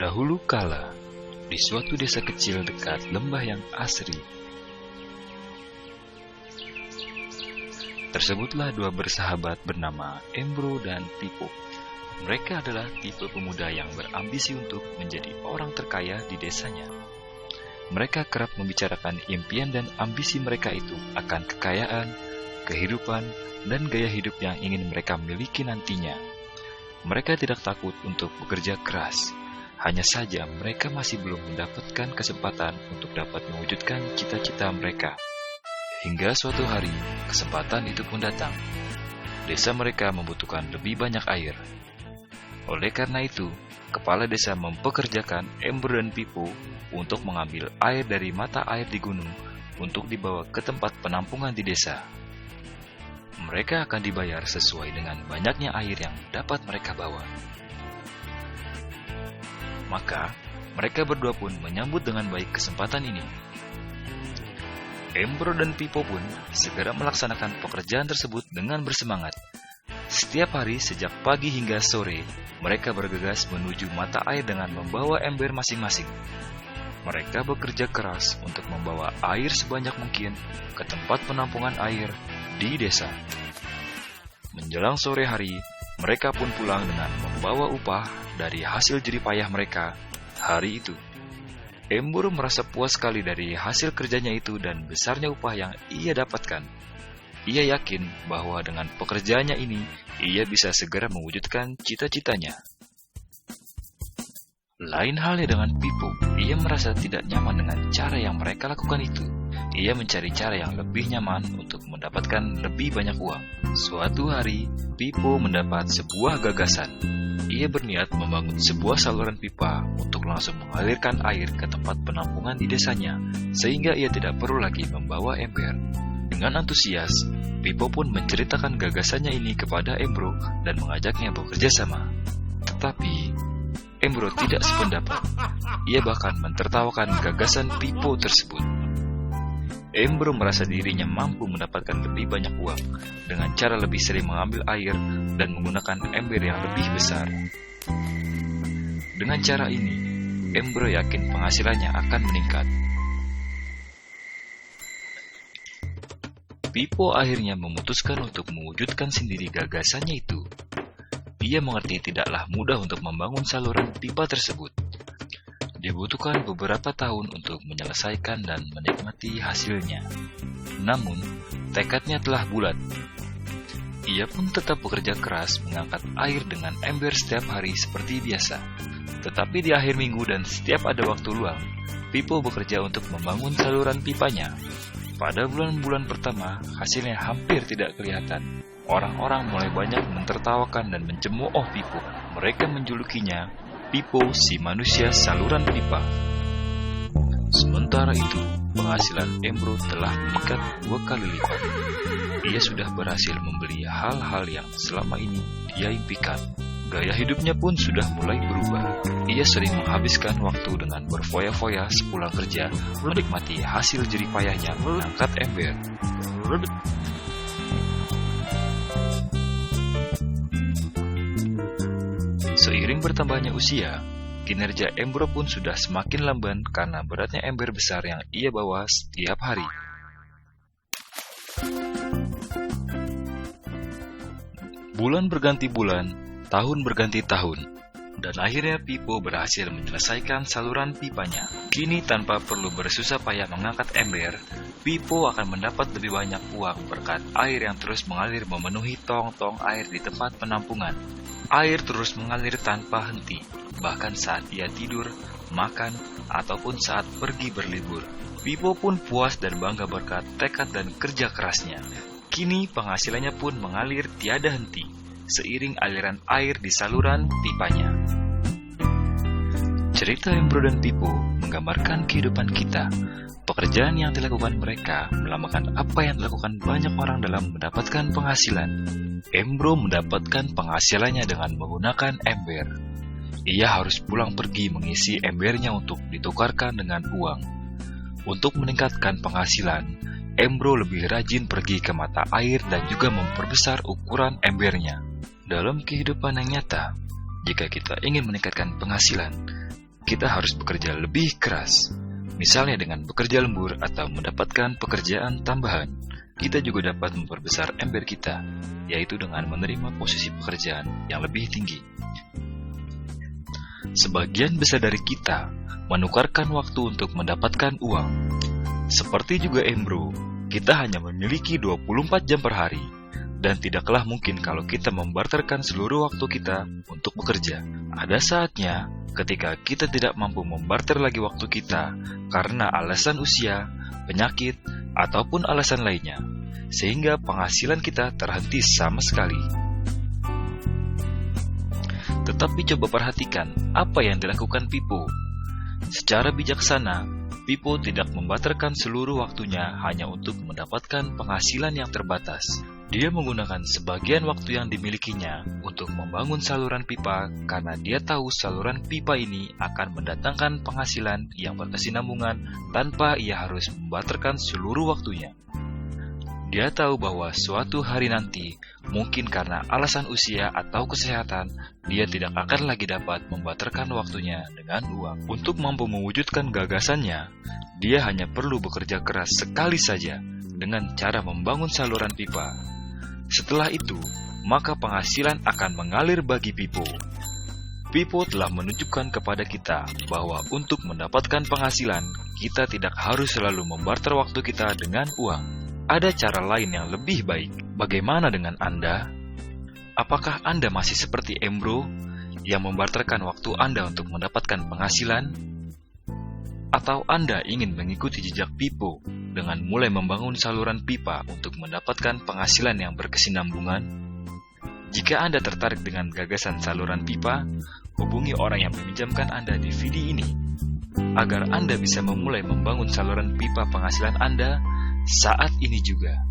Dahulu kala, di suatu desa kecil dekat lembah yang asri, tersebutlah dua bersahabat bernama Embro dan Pipo. Mereka adalah tipe pemuda yang berambisi untuk menjadi orang terkaya di desanya. Mereka kerap membicarakan impian dan ambisi mereka itu akan kekayaan, kehidupan, dan gaya hidup yang ingin mereka miliki nantinya. Mereka tidak takut untuk bekerja keras. Hanya saja mereka masih belum mendapatkan kesempatan untuk dapat mewujudkan cita-cita mereka. Hingga suatu hari, kesempatan itu pun datang. Desa mereka membutuhkan lebih banyak air. Oleh karena itu, kepala desa mempekerjakan Embro dan Pipo untuk mengambil air dari mata air di gunung untuk dibawa ke tempat penampungan di desa. Mereka akan dibayar sesuai dengan banyaknya air yang dapat mereka bawa. Maka, mereka berdua pun menyambut dengan baik kesempatan ini. Embro dan Pipo pun segera melaksanakan pekerjaan tersebut dengan bersemangat. Setiap hari sejak pagi hingga sore, mereka bergegas menuju mata air dengan membawa ember masing-masing. Mereka bekerja keras untuk membawa air sebanyak mungkin ke tempat penampungan air di desa. Menjelang sore hari, mereka pun pulang dengan membawa upah dari hasil jerih payah mereka hari itu. Embro merasa puas sekali dari hasil kerjanya itu dan besarnya upah yang ia dapatkan. Ia yakin bahwa dengan pekerjaannya ini, ia bisa segera mewujudkan cita-citanya. Lain halnya dengan Pipo, ia merasa tidak nyaman dengan cara yang mereka lakukan itu. Ia mencari cara yang lebih nyaman untuk mendapatkan lebih banyak uang. Suatu hari, Pipo mendapat sebuah gagasan. Ia berniat membangun sebuah saluran pipa untuk langsung mengalirkan air ke tempat penampungan di desanya, sehingga ia tidak perlu lagi membawa ember. Dengan antusias, Pipo pun menceritakan gagasannya ini kepada Embro dan mengajaknya bekerja sama. Tetapi, Embro tidak sependapat. Ia bahkan mentertawakan gagasan Pipo tersebut. Embro merasa dirinya mampu mendapatkan lebih banyak uang dengan cara lebih sering mengambil air dan menggunakan ember yang lebih besar. Dengan cara ini, Embro yakin penghasilannya akan meningkat. Pipo akhirnya memutuskan untuk mewujudkan sendiri gagasannya itu. Ia mengerti tidaklah mudah untuk membangun saluran pipa tersebut. Dibutuhkan beberapa tahun untuk menyelesaikan dan menikmati hasilnya. Namun, tekadnya telah bulat. Ia pun tetap bekerja keras mengangkat air dengan ember setiap hari seperti biasa. Tetapi di akhir minggu dan setiap ada waktu luang, Pipo bekerja untuk membangun saluran pipanya. Pada bulan-bulan pertama, hasilnya hampir tidak kelihatan. Orang-orang mulai banyak mentertawakan dan mencemooh Pipo. Mereka menjulukinya Pipo si manusia saluran pipa. Sementara itu, penghasilan Embro telah meningkat 2 kali lipat. Ia sudah berhasil membeli hal-hal yang selama ini dia impikan. Gaya hidupnya pun sudah mulai berubah. Ia sering menghabiskan waktu dengan berfoya-foya sepulang kerja, menikmati hasil jerih payahnya mengangkat ember. Seiring bertambahnya usia, kinerja Embro pun sudah semakin lamban karena beratnya ember besar yang ia bawa setiap hari. Bulan berganti bulan, tahun berganti tahun, dan akhirnya Pipo berhasil menyelesaikan saluran pipanya. Kini tanpa perlu bersusah payah mengangkat ember, Pipo akan mendapat lebih banyak uang berkat air yang terus mengalir memenuhi tong-tong air di tempat penampungan. Air terus mengalir tanpa henti, bahkan saat ia tidur, makan, ataupun saat pergi berlibur. Pipo pun puas dan bangga berkat tekad dan kerja kerasnya. Kini penghasilannya pun mengalir tiada henti, seiring aliran air di saluran pipanya. Cerita Embro dan Pipo menggambarkan kehidupan kita. Pekerjaan yang dilakukan mereka melambangkan apa yang dilakukan banyak orang dalam mendapatkan penghasilan. Embro mendapatkan penghasilannya dengan menggunakan ember. Ia harus pulang pergi mengisi embernya untuk ditukarkan dengan uang. Untuk meningkatkan penghasilan, Embro lebih rajin pergi ke mata air dan juga memperbesar ukuran embernya. Dalam kehidupan yang nyata, jika kita ingin meningkatkan penghasilan, kita harus bekerja lebih keras. Misalnya dengan bekerja lembur atau mendapatkan pekerjaan tambahan. Kita juga dapat memperbesar ember kita, yaitu dengan menerima posisi pekerjaan yang lebih tinggi. Sebagian besar dari kita menukarkan waktu untuk mendapatkan uang. Seperti juga Embro, kita hanya memiliki 24 jam per hari, dan tidaklah mungkin kalau kita membarterkan seluruh waktu kita untuk bekerja. Ada saatnya ketika kita tidak mampu membarter lagi waktu kita karena alasan usia, penyakit, ataupun alasan lainnya, sehingga penghasilan kita terhenti sama sekali. Tetapi coba perhatikan apa yang dilakukan Pippo. Secara bijaksana, Pippo tidak membarterkan seluruh waktunya hanya untuk mendapatkan penghasilan yang terbatas. Dia menggunakan sebagian waktu yang dimilikinya untuk membangun saluran pipa karena dia tahu saluran pipa ini akan mendatangkan penghasilan yang berkesinambungan tanpa ia harus membarterkan seluruh waktunya. Dia tahu bahwa suatu hari nanti, mungkin karena alasan usia atau kesehatan, dia tidak akan lagi dapat membarterkan waktunya dengan uang. Untuk mampu mewujudkan gagasannya, dia hanya perlu bekerja keras sekali saja dengan cara membangun saluran pipa. Setelah itu, maka penghasilan akan mengalir bagi Pippo. Pippo telah menunjukkan kepada kita bahwa untuk mendapatkan penghasilan, kita tidak harus selalu membarter waktu kita dengan uang. Ada cara lain yang lebih baik. Bagaimana dengan Anda? Apakah Anda masih seperti Embro yang membarterkan waktu Anda untuk mendapatkan penghasilan? Atau Anda ingin mengikuti jejak Pippo dengan mulai membangun saluran pipa untuk mendapatkan penghasilan yang berkesinambungan? Jika Anda tertarik dengan gagasan saluran pipa, hubungi orang yang meminjamkan Anda DVD ini, agar Anda bisa memulai membangun saluran pipa penghasilan Anda saat ini juga.